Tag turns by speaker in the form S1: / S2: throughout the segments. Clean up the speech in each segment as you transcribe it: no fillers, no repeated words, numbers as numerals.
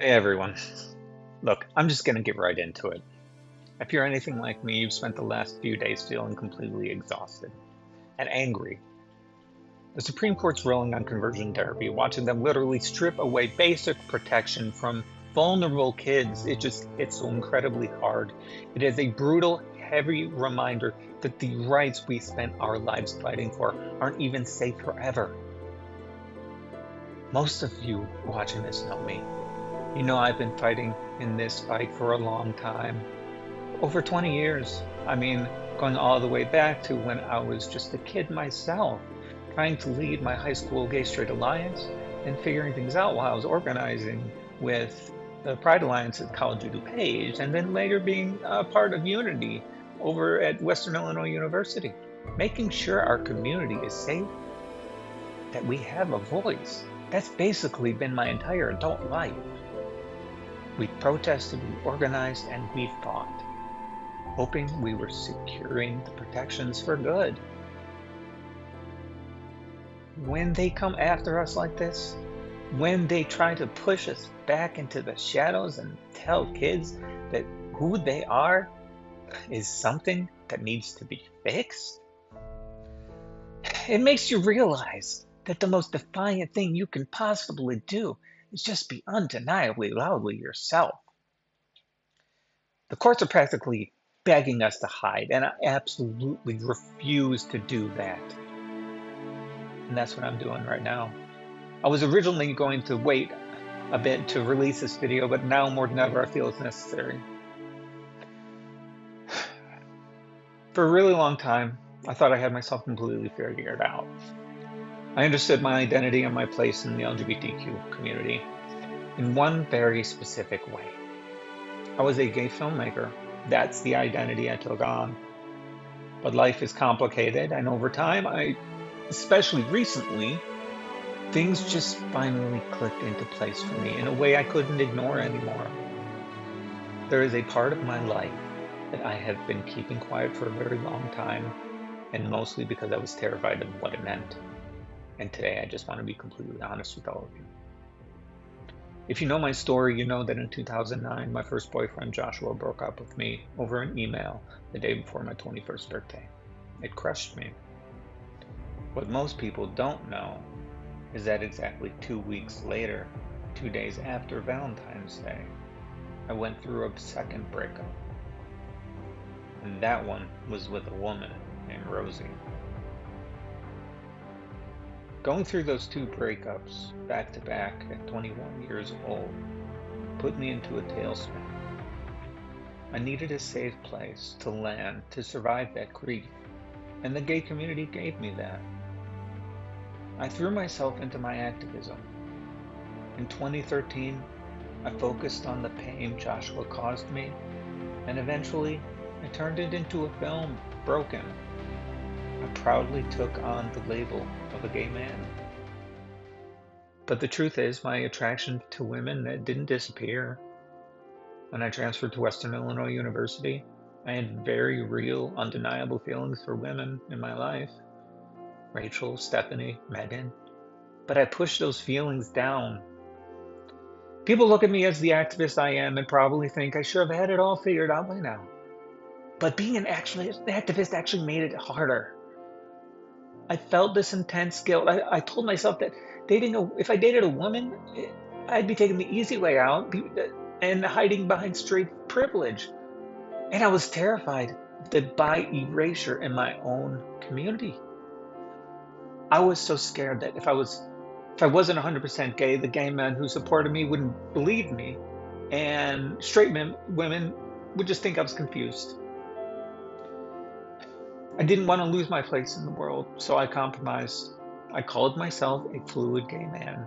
S1: Hey everyone. Look, I'm just gonna get right into it. If you're anything like me, you've spent the last few days feeling completely exhausted and angry. The Supreme Court's ruling on conversion therapy, watching them literally strip away basic protection from vulnerable kids, it's so incredibly hard. It is a brutal, heavy reminder that the rights we spent our lives fighting for aren't even safe forever. Most of you watching this know me. You know I've been fighting in this fight for a long time. Over 20 years. I mean, going all the way back to when I was just a kid myself, trying to lead my high school Gay Straight Alliance and figuring things out while I was organizing with the Pride Alliance at College of DuPage, and then later being a part of Unity over at Western Illinois University, making sure our community is safe, that we have a voice. That's basically been my entire adult life. We protested, we organized, and we fought, hoping we were securing the protections for good. When they come after us like this, when they try to push us back into the shadows and tell kids that who they are is something that needs to be fixed, it makes you realize that the most defiant thing you can possibly do is just be undeniably loudly yourself. The courts are practically begging us to hide, and I absolutely refuse to do that. And that's what I'm doing right now. I was originally going to wait a bit to release this video, but now more than ever I feel it's necessary. For a really long time, I thought I had myself completely figured out. I understood my identity and my place in the LGBTQ community in one very specific way. I was a gay filmmaker. That's the identity I took on. But life is complicated, and over time, especially recently, things just finally clicked into place for me in a way I couldn't ignore anymore. There is a part of my life that I have been keeping quiet for a very long time, and mostly because I was terrified of what it meant. And today I just want to be completely honest with all of you. If you know my story, you know that in 2009, my first boyfriend Joshua broke up with me over an email the day before my 21st birthday. It crushed me. What most people don't know is that exactly 2 weeks later, 2 days after Valentine's Day, I went through a second breakup. And that one was with a woman named Rosie. Going through those two breakups back to back at 21 years old put me into a tailspin. I needed a safe place to land to survive that grief, and the gay community gave me that. I threw myself into my activism. In 2013, I focused on the pain Joshua caused me, and eventually I turned it into a film, Broken. I proudly took on the label of a gay man. But the truth is, my attraction to women didn't disappear. When I transferred to Western Illinois University, I had very real, undeniable feelings for women in my life. Rachel, Stephanie, Megan. But I pushed those feelings down. People look at me as the activist I am and probably think I should have had it all figured out by now. But being an activist actually made it harder. I felt this intense guilt. I told myself that if I dated a woman, I'd be taking the easy way out and hiding behind straight privilege. And I was terrified of the bi-erasure in my own community. I was so scared that if I wasn't 100% gay, the gay men who supported me wouldn't believe me, and women would just think I was confused. I didn't want to lose my place in the world, so I compromised. I called myself a fluid gay man,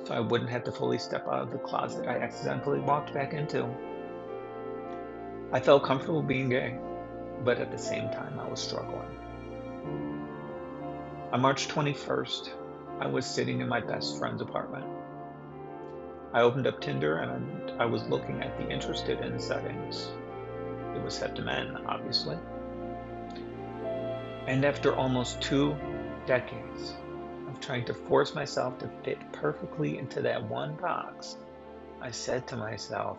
S1: so I wouldn't have to fully step out of the closet I accidentally walked back into. I felt comfortable being gay, but at the same time I was struggling. On March 21st, I was sitting in my best friend's apartment. I opened up Tinder and I was looking at the interested in settings. It was set to men, obviously. And after almost 2 decades of trying to force myself to fit perfectly into that one box, I said to myself,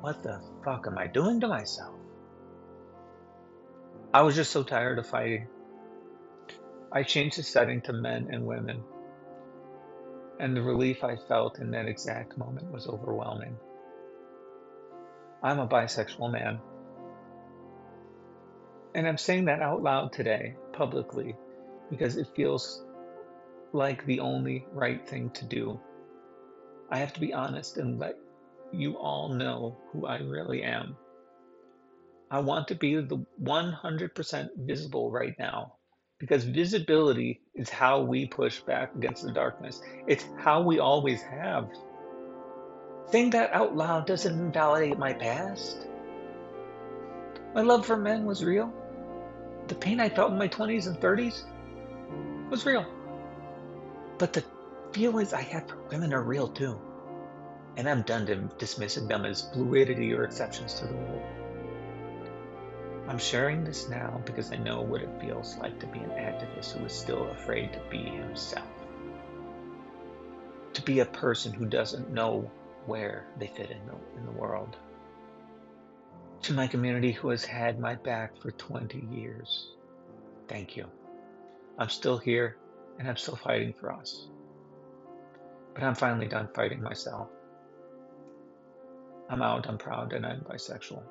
S1: what the fuck am I doing to myself? I was just so tired of fighting. I changed the setting to men and women, and the relief I felt in that exact moment was overwhelming. I'm a bisexual man, and I'm saying that out loud today, publicly, because it feels like the only right thing to do. I have to be honest and let you all know who I really am. I want to be the 100% visible right now because visibility is how we push back against the darkness. It's how we always have. Saying that out loud doesn't invalidate my past. My love for men was real. The pain I felt in my 20s and 30s was real. But the feelings I have for women are real too. And I'm done dismissing them as fluidity or exceptions to the rule. I'm sharing this now because I know what it feels like to be an activist who is still afraid to be himself. To be a person who doesn't know where they fit in the world. To my community who has had my back for 20 years, thank you. I'm still here and I'm still fighting for us. But I'm finally done fighting myself. I'm out, I'm proud, and I'm bisexual.